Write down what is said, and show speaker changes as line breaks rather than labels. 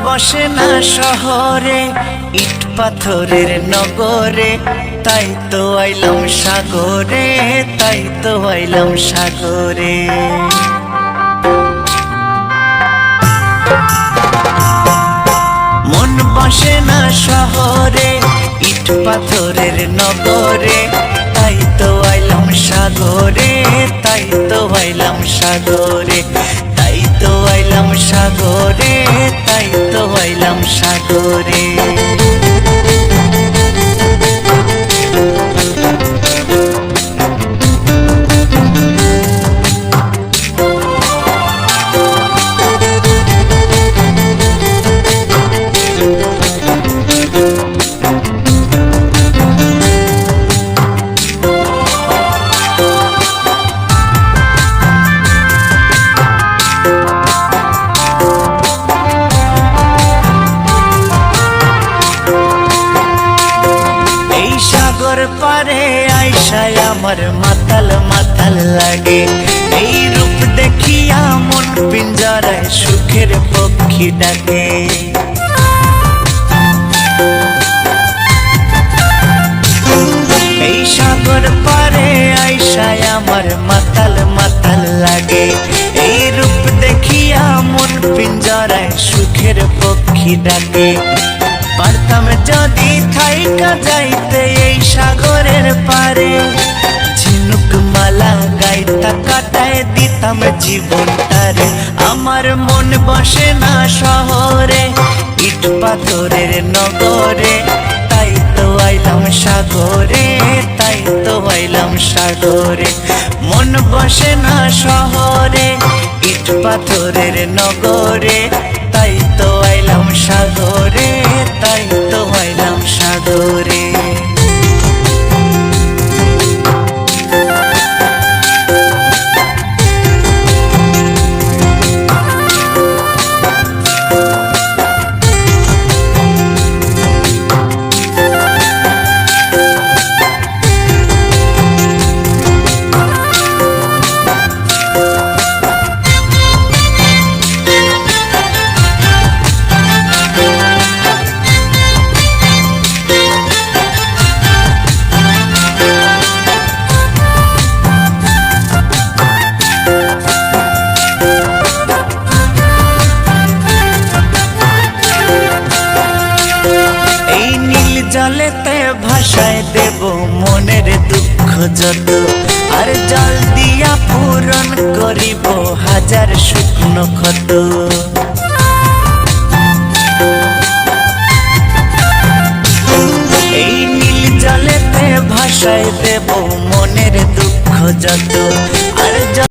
বসে না শহরে, ইট পাথরের নগরে, তাই তো আইলাম সাগরে, তাই তো আইলাম সাগরে। মন বসে না শহরে, ইট পাথরের নগরে, তাই তো আইলাম সাগরে, তাই তো আইলাম সাগরে, তাই তো আইলাম সাগরে, তাই তো আইলাম সাগরে। পারে আইসায় আমার মাতাল মাতাল লাগে, এই রূপ দেখিয়া মন পিঞ্জরায় সুখের পক্ষী ডাকে। এই সাগর পারে আইসায় আমার মাতাল মাতাল লাগে, এই রূপ দেখিয়া মন পিঞ্জরায় সুখের পক্ষী ডাকে। পারতাম যদি থাইকা যাইতে এই সাগরের পারে, ঝিনুক মালা গাইতা কাটায় দিতাম জীবনটারে। আমার মন বসে না শহরে, ইট পাথরের নগরে, তাই তো আইলাম সাগরে, তাই তো আইলাম সাগরে। মন বসে না শহরে, ইট পাথরের নগরে, তাই তো আইলাম সাগরে, তাই তো আইলাম সাগরে। জলেতে ভাষায় দেব মনের দুঃখ যত, আর জল দিয়া পূরণ করিব হাজার শুকনো ক্ষত। এই নীল জলেতে ভাষায় দেব মনের দুঃখ যত,